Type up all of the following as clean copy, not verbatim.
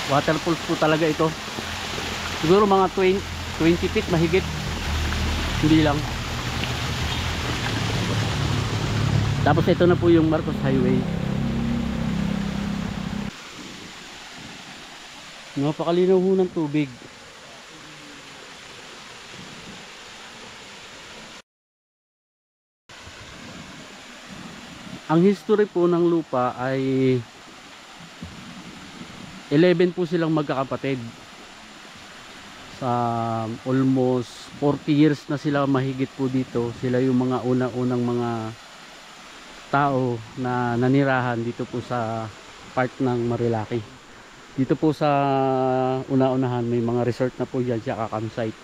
Waterfalls po talaga ito. Siguro mga 20 feet mahigit. Hindi lang. Tapos ito na po yung Marcos Highway. Napakalinaw ho ng tubig. Ang history po ng lupa ay 11 po silang magkakapatid. Sa almost 40 years na sila mahigit po dito. Sila yung mga unang mga tao na nanirahan dito po sa part ng Marilaki. Dito po sa una-unahan may mga resort na po dyan siya, campsite.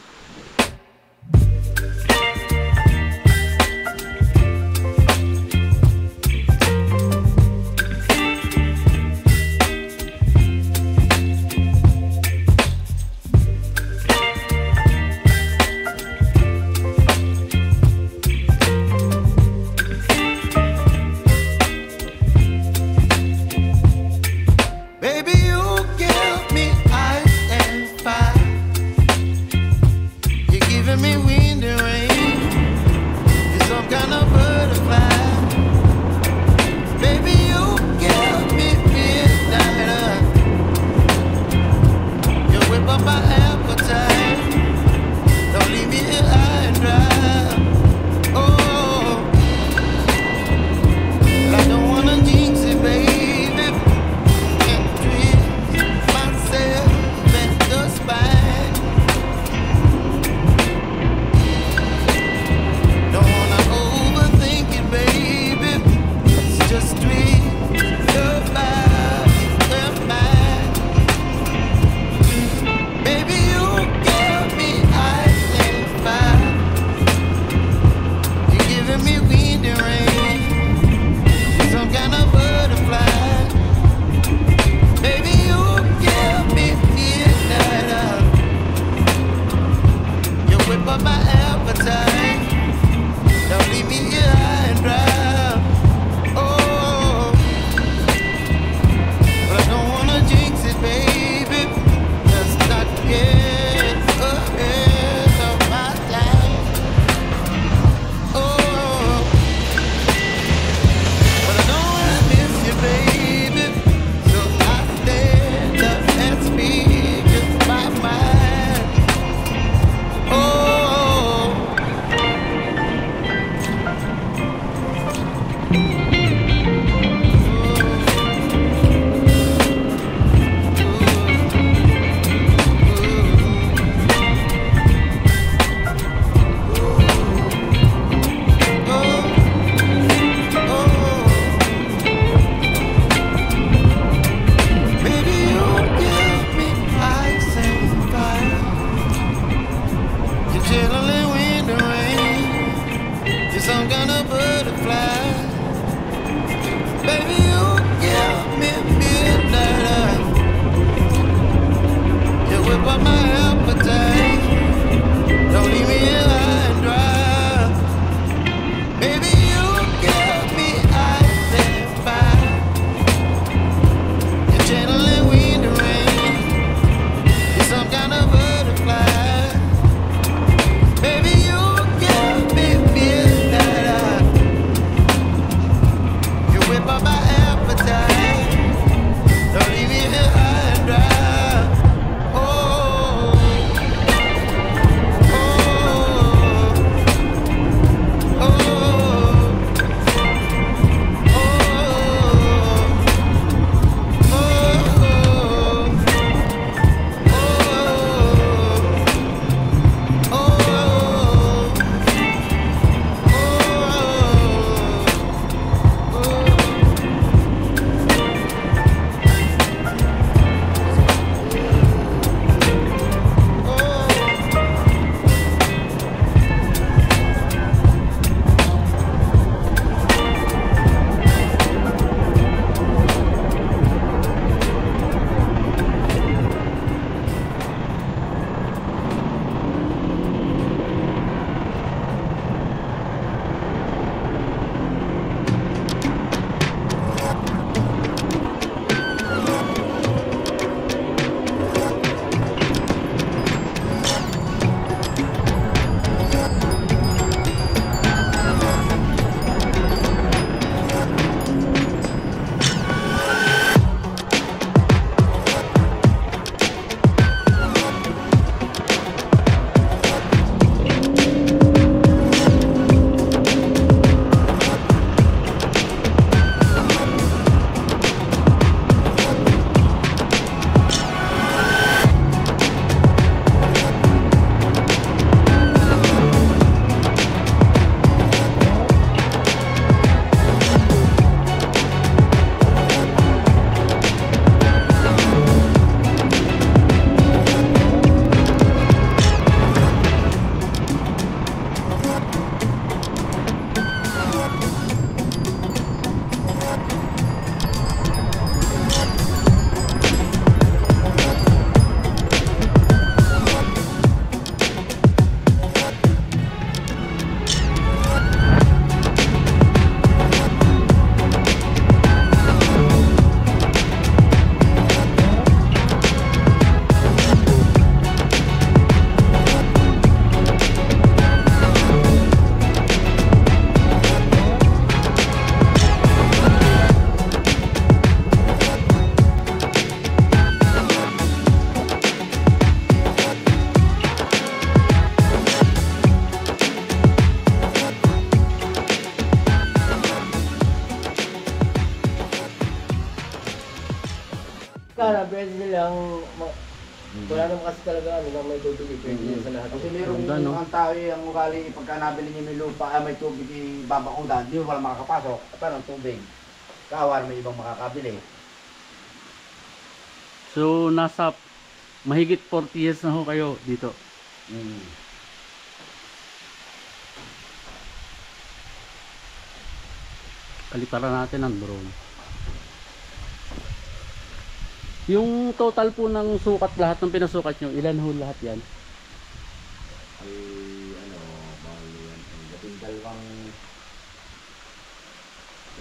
Kaya pwede silang wala naman kasi talaga ano na may tubig pwede sa lahat. Kasi meron Ganda, no? ang tao ang ugali pagka nabili niyo may lupa, may tubig ibabakudan, di wala makakapasok. Paano tubig? Kaawar may ibang makakabili. So nasa mahigit 40 years na ho kayo dito. Kalitaran natin ang drone. Yung total po ng sukat, lahat ng pinasukat nyo, ilan ho lahat yan? Ay ano, bali yan. Dating dalawang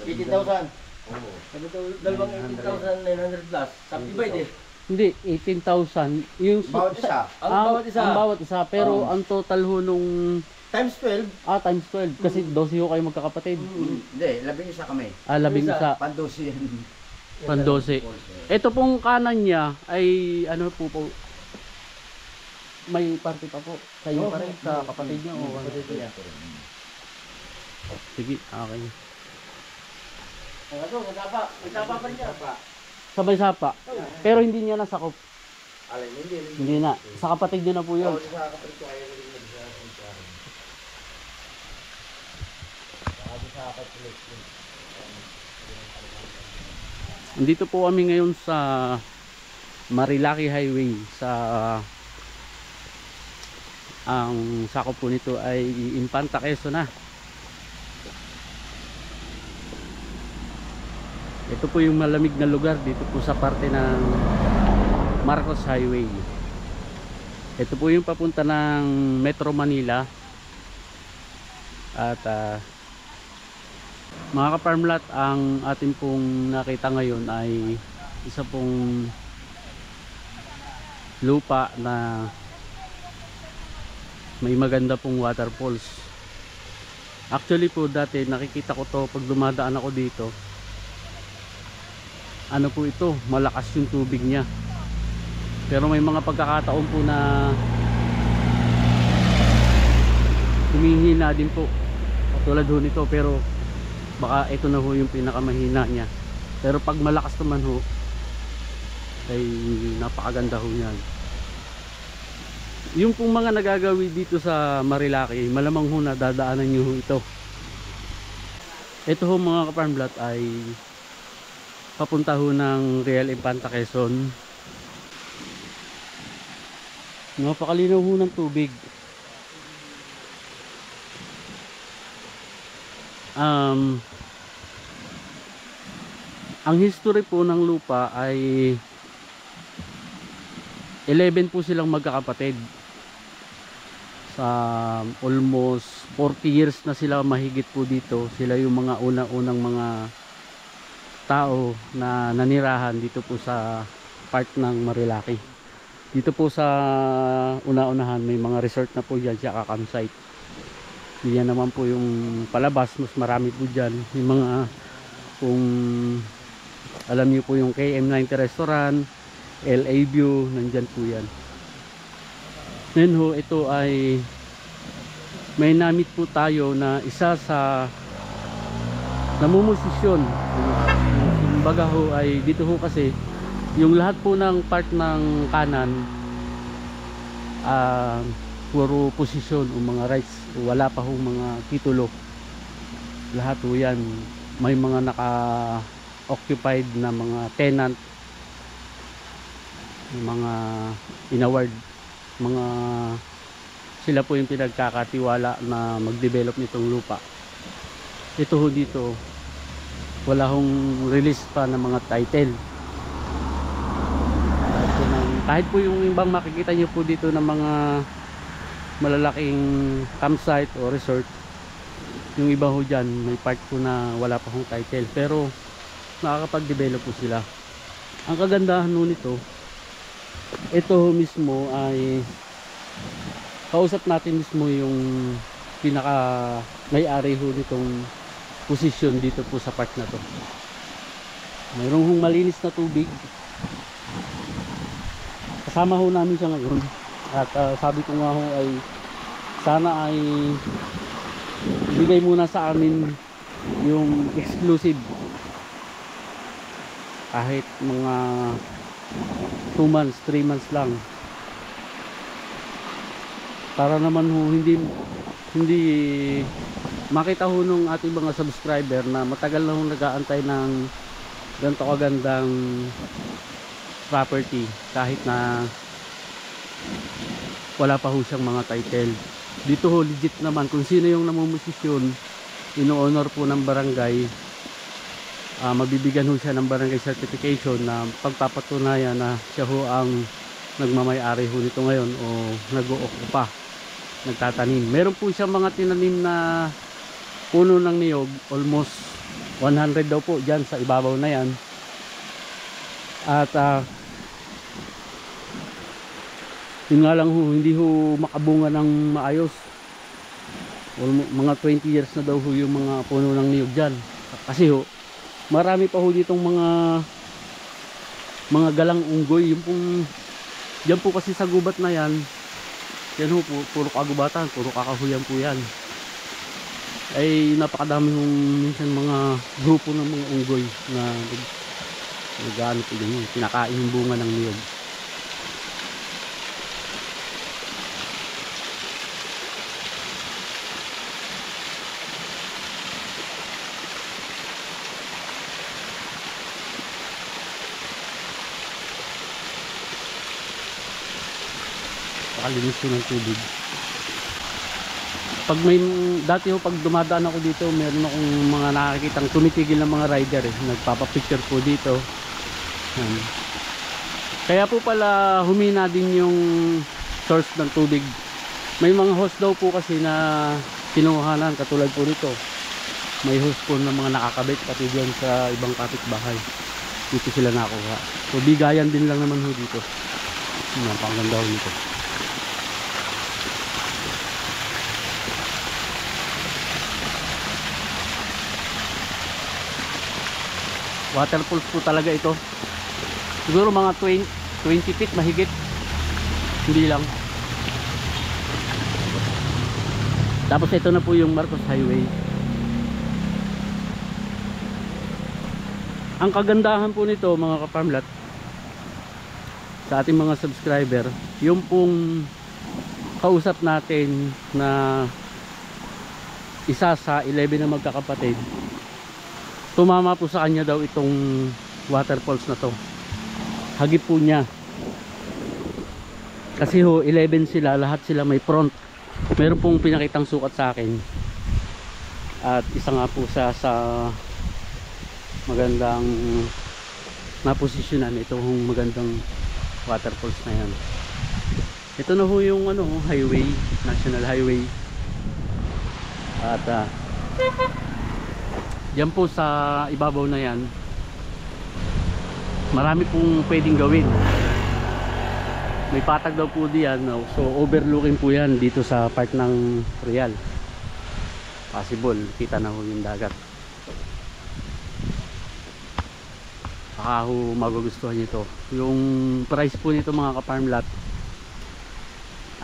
18,000. Oo. Sabi ko, dalawang 18,900 plus. Subdivide eh. Hindi, 18,000. Yung Bawat isa. Ang bawat isa. Ang bawat isa. Pero ang total ho nung Times 12. times 12. Kasi 12 ho kayo magkakapatid. Hindi, 11 kami. 11 Isa. isa. Pandosi yan. Pan 12. Ito pong kanan niya ay ano po po. May parte pa po. Kayo pa rin sa kapatid niyo. O ano? Sige, okay. Ano, magkapa pa rin siya. Sabay sapa. Pero hindi niya nasakop. Alay, hindi. Hindi na. Sa kapatid niyo na po yun. Oo, sa kapatid ko ayaw rin Dito po kami ngayon sa Marilaki Highway sa ang sakop po nito ay Infanta Quezon na. Ito po yung malamig na lugar dito po sa parte ng Marcos Highway. Ito po yung papunta ng Metro Manila. At mga ka-farmlat, ang atin pong nakita ngayon ay isa pong lupa na may maganda pong waterfalls. Actually po dati nakikita ko to pag dumadaan ako dito. Ano po ito, malakas yung tubig niya. Pero may mga pagkakataon po na humihina din po. Katulad ho nito, pero baka ito na ho yung pinakamahina niya. Pero pag malakas naman ho ay napakaganda ho yan. Yung pong mga nagagawi dito sa Marilaki, malamang ho na dadaanan nyo ho ito. Ito ho mga ka-farmlat ay papunta ho ng Real Infanta Quezon. Napakalinaw ho ng tubig. Ang history po ng lupa ay 11 po silang magkakapatid. Sa almost 40 years na sila mahigit po dito. Sila yung mga unang mga tao na nanirahan dito po sa part ng Marilaki. Dito po sa una-unahan may mga resort na po dyan siya, campsite. Yan naman po yung palabas, mas marami po dyan. Yung mga kung alam niyo po yung KM90 restaurant, LA View, nandyan po yan. Then ho, ito ay may namit po tayo na isa sa namumusisyon. Kumbaga ho ay dito ho kasi yung lahat po ng part ng kanan puro posisyon o mga rights, wala pa ho mga titulo. Lahat ho yan may mga naka-occupied na mga tenant, mga inaward, mga sila po yung pinagkakatiwala na mag-develop nitong lupa. Ito ho dito wala hong release pa ng mga title. Kahit po yung ibang makikita nyo po dito ng mga malalaking campsite o resort, yung iba ho dyan may part po na wala pa hong title, pero nakakapag-develop po sila. Ang kagandahan ho nito, ito ho mismo ay kausap natin mismo yung pinaka may-ari ho nitong posisyon dito po sa part na to. Mayroong hong malinis na tubig. Kasama ho namin siya ngayon. At sabi ko nga ho ay sana ay ibigay muna sa amin yung exclusive. Kahit mga 2 months, 3 months lang. Para naman ho hindi makita ho nung ating mga subscriber na matagal na ho nag-aantay ng ganito kagandang property kahit na wala pa ho siyang mga title. Dito ho legit naman kung sino yung namumosisyon, ino-honor po ng barangay, mabibigyan ho siya ng barangay certification na pagpapatunayan na siya ho ang nagmamay-ari ho nito ngayon o nag-o-okupa, nagtatanim. Meron po siyang mga tinanim na puno ng niyog, almost 100 daw po dyan sa ibabaw na yan. At yun nga lang ho, hindi ho makabunga ng maayos. Mga 20 years na daw ho yung mga puno ng niyog dyan. Kasi ho, marami pa ho ditong mga galang unggoy. Yung pong, dyan po kasi sa gubat na yan, yan ho, puro kagubatan, puro kakahuyan po yan. Ay napakadami hong minsan mga grupo ng mga unggoy na nag-ano po yun, pinakain yung bunga ng niyog. Pakalinis ko ng tubig. Pag dati ho, pag dumadaan ako dito, meron akong mga nakakitang tumitigil ng mga rider nagpapapicture po dito. Kaya po pala humina din yung source ng tubig. May mga hose daw po kasi na kinuhanan, katulad po nito. May hose po ng mga nakakabit pati diyan sa ibang kapitbahay. Dito sila nakuha. So bigayan din lang naman ho dito. Napakaganda ho nito. Waterfalls po talaga ito. Siguro mga 20 feet mahigit. Hindi lang. Tapos ito na po yung Marcos Highway. Ang kagandahan po nito mga kaparmlat, sa ating mga subscriber, yung pong kausap natin na isa sa 11 na magkakapatid, tumama po sa kanya daw itong waterfalls na to. Hagip po niya. Kasi ho 11 sila, lahat sila may front. Meron pong pinakitang sukat sa akin. At isa nga po sa magandang naposisyonan itong magandang waterfalls na yan. Ito na ho yung highway, national highway. At yan po sa ibabaw na yan, marami pong pwedeng gawin. May patag daw po diyan, so overlooking po yan dito sa part ng Real. Possible, kita na ho yung dagat. Baka ho magugustuhan nyo ito. Yung price po nito mga ka-farm lot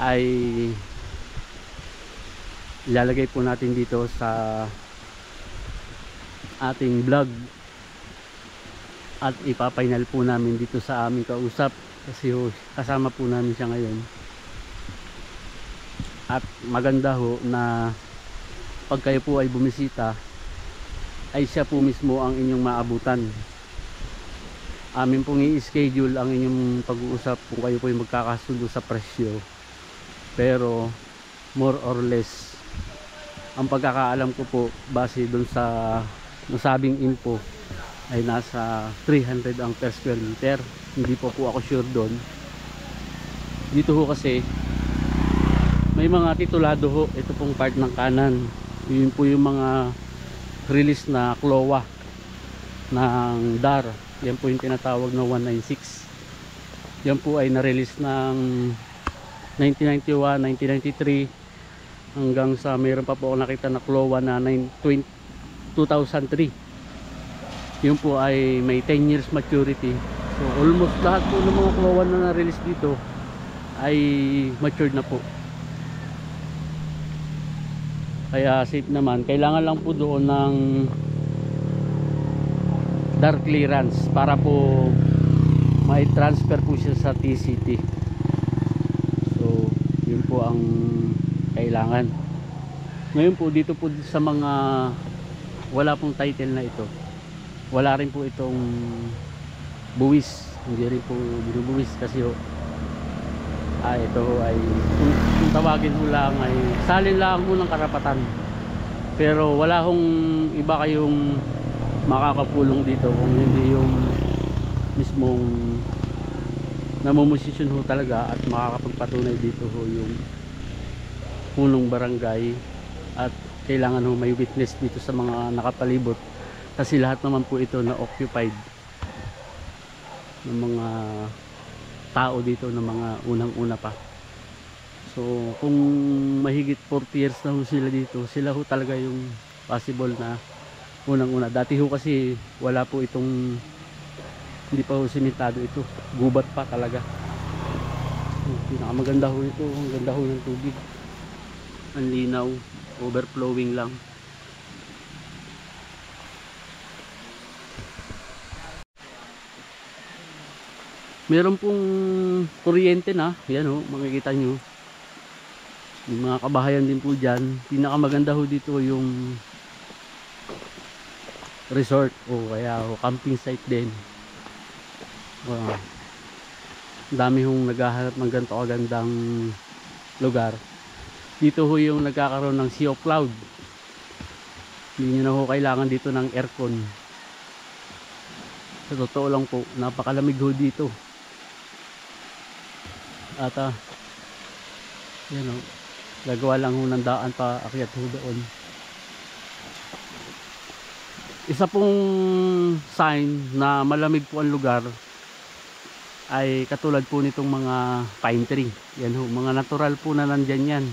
ay ilalagay po natin dito sa ating vlog at ipapainal po namin dito sa aming kausap kasi ho, kasama po namin siya ngayon. At maganda ho na pag kayo po ay bumisita ay siya po mismo ang inyong maabutan. Amin pong i-schedule ang inyong pag-uusap kung kayo po ay magkakasundo sa presyo, pero more or less ang pagkakaalam ko po base dun sa nasabing info ay nasa 300 ang per square meter. Hindi po ako sure doon. Dito ho kasi may mga titulado ho. Ito pong part ng kanan, yun po yung mga release na CLOA ng DAR. Yan po yung tinatawag na 196. Yan po ay na-release ng 1991, 1993 hanggang sa mayroon pa po ako nakita na CLOA na 2003. Yun po ay may 10 years maturity. So almost lahat po ng mga CLOA na na-release dito ay matured na po. Kaya safe naman. Kailangan lang po doon ng dark clearance para po may transfer po siya sa TCT. So yun po ang kailangan. Ngayon po dito po sa mga wala pong title na ito, wala rin po itong buwis, hindi rin po binubuwis kasi ito ay kung tawagin ho lang ay salin lang ho ng karapatan, pero wala hong iba kayong makakapulong dito kung hindi yung mismong namumusisyon ho talaga at makakapagpatunay dito ho yung punong barangay, at kailangan ho may witness dito sa mga nakapalibot kasi lahat naman po ito na occupied ng mga tao dito ng mga unang-una pa. So kung mahigit 40 years na ho sila dito, sila ho talaga yung possible na unang-una. Dati ho kasi wala po itong, hindi pa ho simentado ito, gubat pa talaga. Pinakamaganda ho ito, ang ganda ho ng tubig, ang linaw, overflowing lang. Meron pong kuryente na, yan ho, makikita nyo. Yung mga kabahayan din po dyan. Pinakamaganda ho dito yung resort o kaya ho, camping site din. Dami hong naghahanap ng ganito kagandang lugar. Dito ho yung nagkakaroon ng sea of cloud. Hindi nyo na ho kailangan dito ng aircon. Sa totoo lang po, napakalamig ho dito. At yan o, gagawa lang ho ng daan pa akyat ho doon. Isa pong sign na malamig po ang lugar ay katulad po nitong mga pine tree. Yan ho, mga natural po na nandyan yan.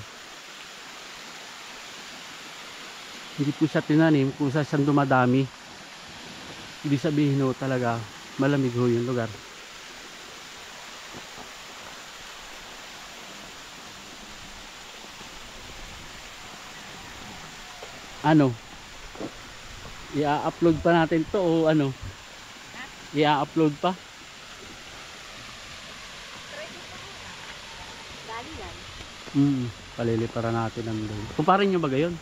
Hindi po siya tinanim, kung saan dumadami. Ibig sabihin ho talaga malamig ho yung lugar. Ano? I-upload pa natin to o ano? I-upload pa? Dali yan. Paliliparan natin ang doon. Kumparin nyo ba gayon?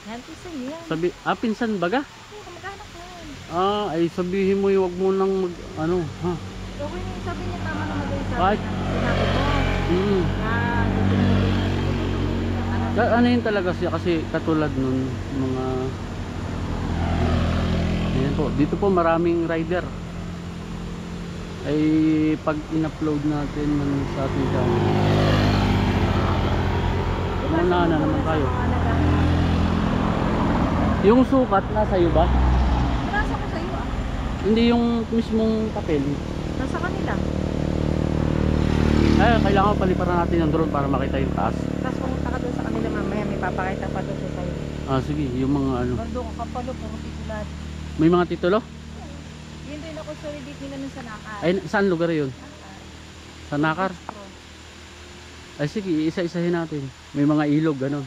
Yan, pinsan yan. Sabi, pinsan baga? Oo, kamag-anak na yan. Ay sabihin mo yung wag mo nang mag, ano, ha? Okay na yung sabi niya, tama naman daw yung sabi Kahit- na sinabi mo. Ano yun talaga siya kasi katulad nun mga ayan po, dito po maraming rider ay pag in-upload natin man sa ating channel muna na naman tayo. Yung sukat nasa iyo ba? Nasa ko sa iyo ah. Hindi yung mismong papel. Nasa kanila. Kailangan paliparan natin yung drone para makita yung taas. Tapos pumunta ka doon sa kanila mamaya, may papakita pa doon sa sa'yo. Sige, yung mga ano. Bando ka kapalo, puro titular. May mga titulo? Yun din ako sa reddit nila nun sa Nakar. Ay, saan lugar yun? Sa Nakar? Ay sige, isa-isahin natin. May mga ilog, ganon.